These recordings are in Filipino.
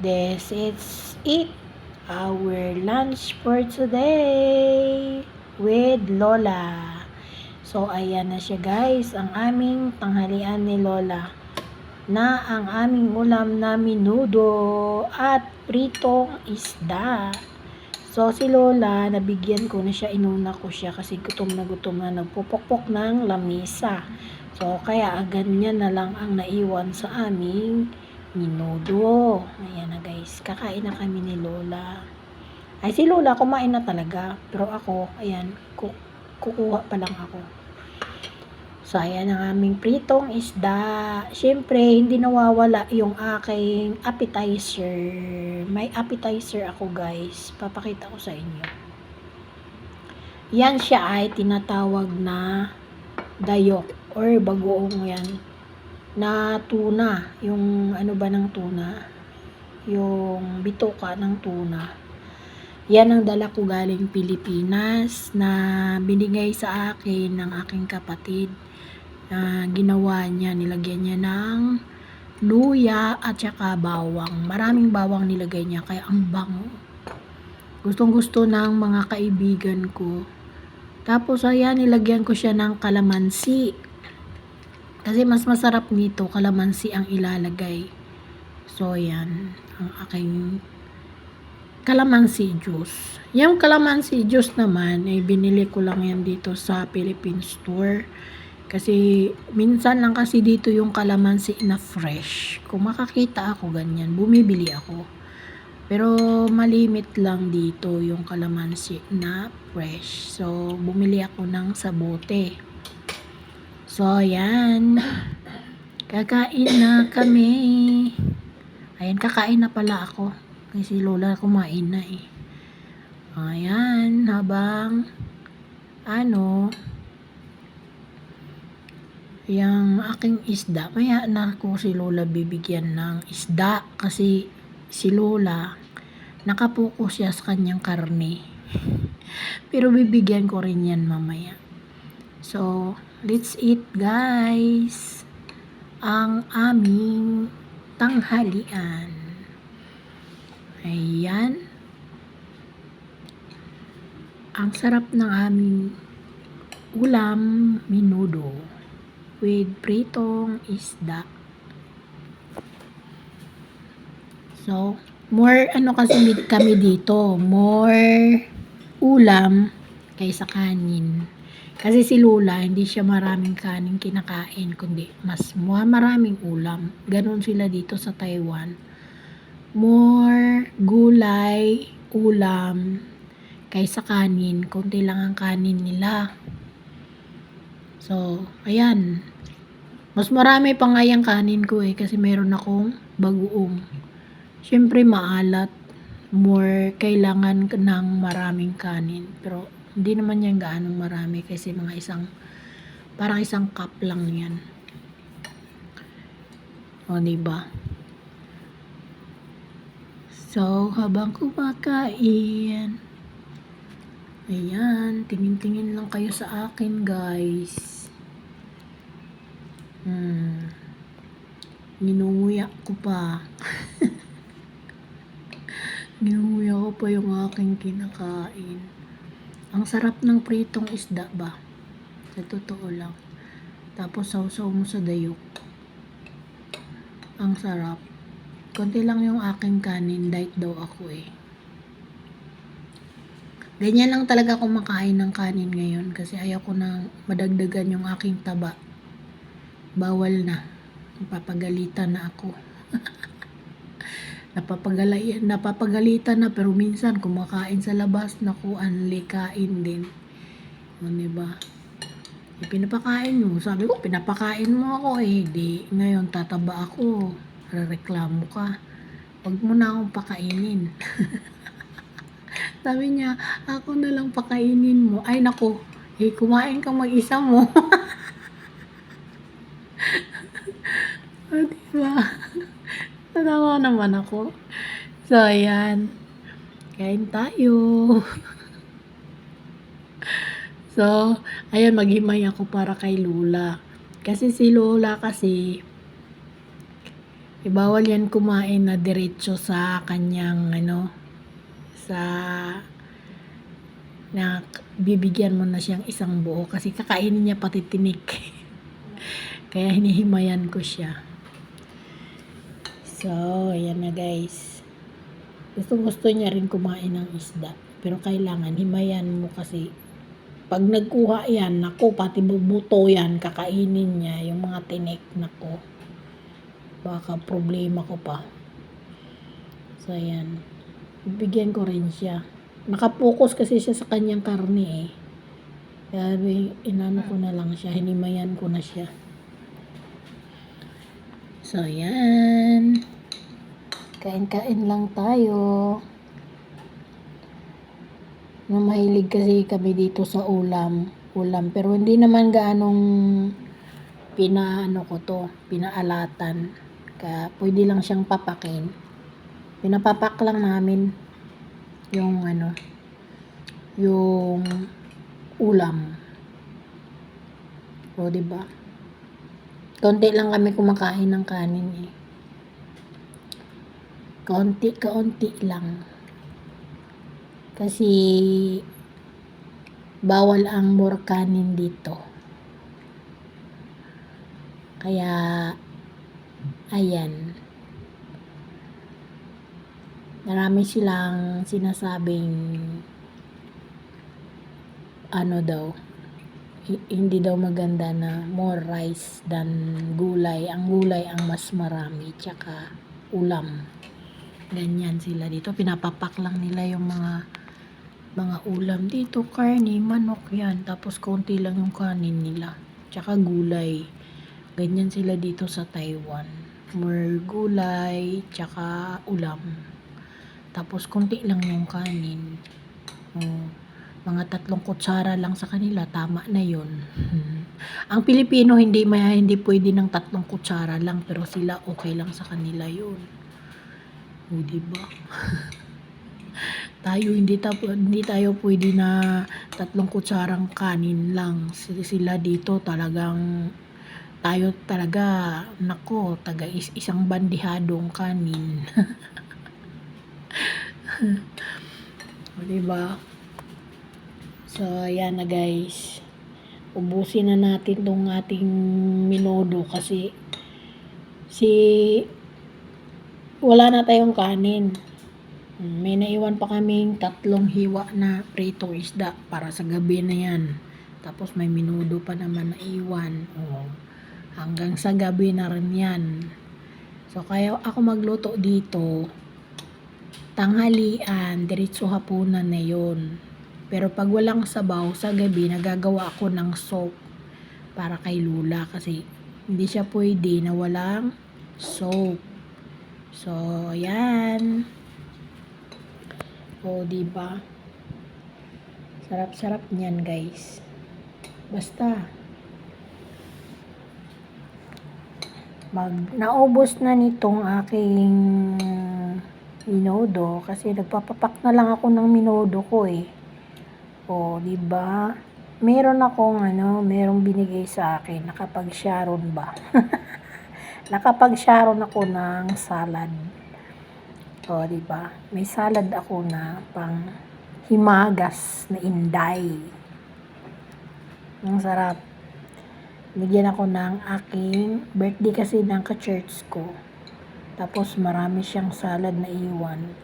This is it. Our lunch for today with Lola. So, ayan na siya guys, ang aming tanghalian ni Lola. Na ang aming ulam na menudo at pritong isda. So, si Lola, nabigyan ko na siya, inuna ko siya kasi gutom na nagpupokpok ng lamisa. So, kaya ganyan na lang ang naiwan sa aming menudo. Ayan na guys, kakain na kami ni Lola. Ay, si Lola kumain na talaga. Pero ako, ayan, kukuha pa lang ako. So, ayan ang aming pritong isda. Siyempre, hindi nawawala yung aking appetizer. May appetizer ako guys. Papakita ko sa inyo. Yan siya ay tinatawag na dayok or bagoong yan. Na tuna. Yung ano ba ng tuna? Yung bituka ng tuna. Yan ang dala ko galing Pilipinas na binigay sa akin ng aking kapatid. Ginawa niya, nilagyan niya ng luya at saka bawang. Maraming bawang nilagay niya kaya ang bango. Gustong gusto ng mga kaibigan ko. Tapos ayan, nilagyan ko siya ng kalamansi. Kasi mas masarap nito, kalamansi ang ilalagay. So ayan, ang aking kalamansi juice. Yung kalamansi juice naman, ay binili ko lang yan dito sa Philippine Store. Kasi minsan lang kasi dito yung kalamansi na fresh. Kung makakita ako ganyan, bumibili ako. Pero malimit lang dito yung kalamansi na fresh. So, bumili ako ng sabote. So, ayan. Kakain na kami. Ayan, kakain na pala ako. Kasi si Lola kumain na eh. Ayan, habang yung aking isda. Maya na ako si Lola bibigyan ng isda. Kasi si Lola, nakapokus siya sa kanyang karne. Pero bibigyan ko rin yan mamaya. So, let's eat guys. Ang aming tanghalian. Ayan. Ang sarap ng aming ulam menudo with pritong isda. So, more kasi kami dito, more ulam kaysa kanin. Kasi si Lola, hindi siya maraming kanin kinakain, kundi mas maraming ulam. Ganon sila dito sa Taiwan. More gulay, ulam, kaysa kanin. Kunti lang ang kanin nila. So, ayan. Mas marami pa nga yung kanin ko eh, kasi meron akong bagoong. Siyempre maalat. More kailangan ng maraming kanin. Pero, hindi naman yan gaanong marami kasi parang isang cup lang yan. O, diba? So, habang kumakain, ayan, tingin-tingin lang kayo sa akin, guys. Ginunguya ko pa. Ginunguya ko pa yung aking kinakain. Ang sarap ng pritong isda ba? Sa totoo lang. Tapos sausaw mo sa dayok. Ang sarap. Konti lang yung aking kanin. Diet daw ako eh. Ganyan lang talaga ako makain ng kanin ngayon. Kasi ayaw ko na madagdagan yung aking taba. Bawal na. Napapagalitan na ako. Napapagalitan na pero minsan kumakain sa labas, naku, anlikain din. O, diba? Pinapakain mo. Sabi ko, pinapakain mo ako eh. Di, ngayon tataba ako. Rereklamo ka. Huwag mo na akong pakainin. Sabi niya, ako na lang pakainin mo. Ay, naku, kumain kang mag-isa mo. O, diba? Natawa naman ako. So, ayan. Kain tayo. So, ayan, maghimay ako para kay Lola. Kasi si Lola kasi, Bawal yan kumain na diretso sa kanyang sa na bibigyan mo na siyang isang buo kasi kakainin niya pati tinik. Kaya hinihimayan ko siya. So, ayan na guys. Gusto niya rin kumain ng isda. Pero kailangan himayan mo kasi pag nagkuha yan, nako, pati buto yan, kakainin niya. Yung mga tinik, nako. Baka problema ko pa. So, ayan. Bibigyan ko rin siya. Nakapokus kasi siya sa kanyang karne eh. Kaya inano ko na lang siya, hinimayan ko na siya. So, yan. Kain-kain lang tayo. Mahilig kasi kami dito sa ulam. Pero hindi naman gaanong pinaalatan. Kaya pwede lang siyang papakin. Pinapapak lang namin yung yung ulam. O, diba? Konti lang kami kumakain ng kanin eh. Kaunti lang. Kasi bawal ang more kanin dito. Kaya ayan. Marami silang sinasabing hindi daw maganda na more rice than gulay. Ang gulay ang mas marami, tsaka ulam. Ganyan sila dito. Pinapapak lang nila yung mga ulam dito. Karne, manok yan. Tapos konti lang yung kanin nila. Tsaka gulay. Ganyan sila dito sa Taiwan. More gulay, tsaka ulam. Tapos konti lang yung kanin. Mga 3 kutsara lang sa kanila, tama na yun. Ang Pilipino hindi pwede ng 3 kutsara lang, pero sila okay lang sa kanila yun. O, diba? Tayo hindi tayo pwede na 3 kutsarang kanin lang. Sila dito tayo talaga, nako, isang bandihadong kanin. O, diba? So, ayan na guys. Ubusin na natin tong ating menudo kasi wala na tayong kanin. May naiwan pa kaming 3 hiwa na pritong isda para sa gabi na yan. Tapos may menudo pa naman na iwan. Hanggang sa gabi na rin yan. So, kaya ako magluto dito, tanghalian, diretso hapunan na yun. Pero pag walang sabaw, sa gabi, nagagawa ako ng soup para kay Lula kasi hindi siya pwede na walang soup. So, ayan. O, diba? Sarap-sarap niyan, guys. Basta, naubos na nitong aking menudo kasi nagpapapak na lang ako ng menudo ko eh. O, diba? Merong binigay sa akin. Nakapag-sharon ba? Nakapag-sharon ako ng salad. O, diba? May salad ako na pang himagas na inday. Ang sarap. Bigyan ako ng aking birthday kasi ng ka-church ko. Tapos marami siyang salad na iwan.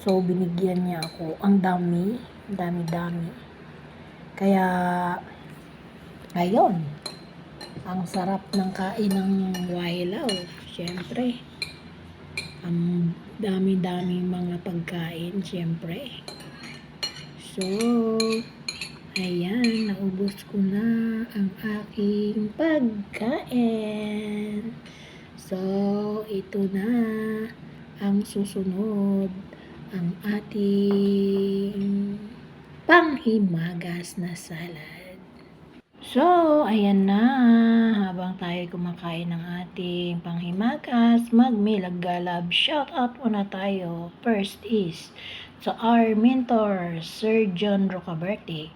So, binigyan niya ako. Ang dami. Dami-dami. Kaya, ayun. Ang sarap ng kain ng Wailaw. Siyempre. Ang dami-dami mga pagkain. Siyempre. So, ayan. Naubos ko na ang aking pagkain. So, ito na ang susunod. Ang ating panghimagas na salad. So, ayan na. Habang tayo kumakain ng ating panghimagas, magmilaggalab. Shout out muna tayo. First is to our mentor, Sir John Rocaberte.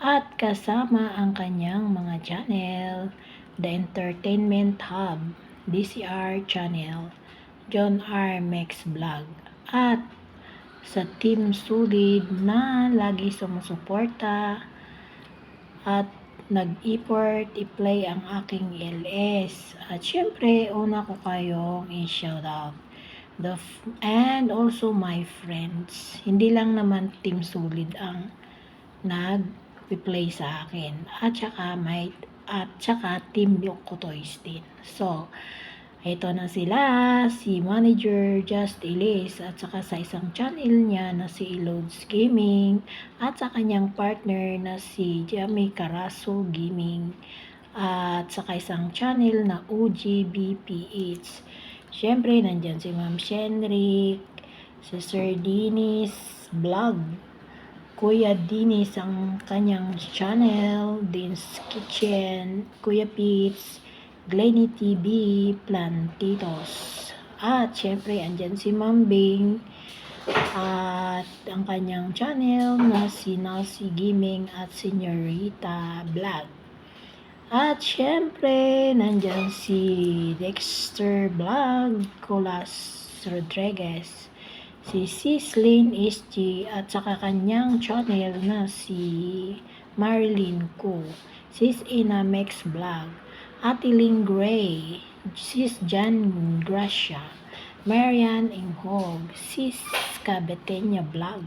At kasama ang kanyang mga channel, The Entertainment Hub, DCR Channel, John R. Max Vlog. At sa Team Solid na lagi sumusuporta at nag-effort i-play ang aking LS. At syempre, una ko kayong i-shoutout. And also my friends. Hindi lang naman Team Solid ang nag-play sa akin. At saka Team Yokotoys din. So, ito na sila, si Manager Just Elise at saka sa isang channel niya na si Elodes Gaming at sa kanyang partner na si Jamie Carasso Gaming at saka isang channel na OGBPH. Siyempre, nandyan si Ma'am Shenrik, si Sir Dinis Vlog, Kuya Dinis ang kanyang channel, Din's Kitchen, Kuya Pits, Glenny TV, Plantitos. At syempre, andyan si Ma'am Bing at ang kanyang channel na si Nasi Gaming at Señorita Vlog. At syempre, nandyan si Dexter Vlog, Colas Rodriguez, si Sislyn SG at saka kanyang channel na si Marilyn Ko, Sis Ina Mex Vlog, Ate Ling Gray, Sis Jan Gracia, Marian Inghog, Sis Cabetenya Vlog,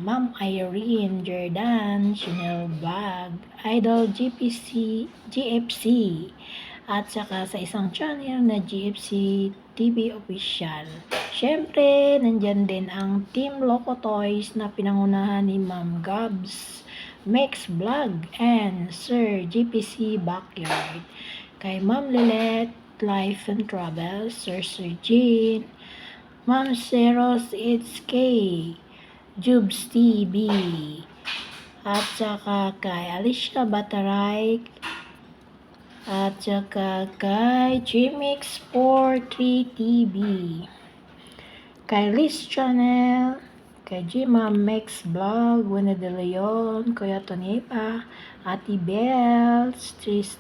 Ma'am Irene Jordan, Chanel Vlog, Idol GFC, at saka sa isang channel na GFC TV Official. Syempre, nandyan din ang Team Loco Toys na pinangunahan ni Ma'am Gabs, Max Vlog, and Sir GPC Backyard. Kay Ma'am Lilette, Life and Travel, Sir Jean, Ma'am Seros, It's K, Jubes TV, at saka kay Alicia Bataray, at saka kay Gmix 43 TV, kay Liz Channel, kay Gma Max Vlog, Wena de Leon, Kuya Tonepa, Ate Bell, Tris,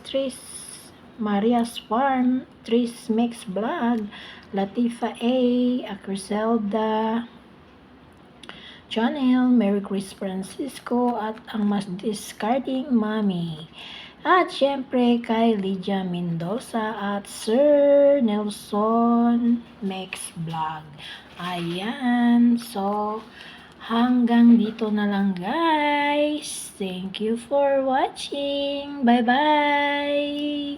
Maria's Farm, Tris Max Vlog, Latifa A, Acriselda Channel, Mary Chris Francisco, at ang mas discarding Mami. At syempre kay Lydia Mendoza at Sir Nelson Max Vlog. Ayan, so hanggang dito na lang guys. Thank you for watching. Bye-bye!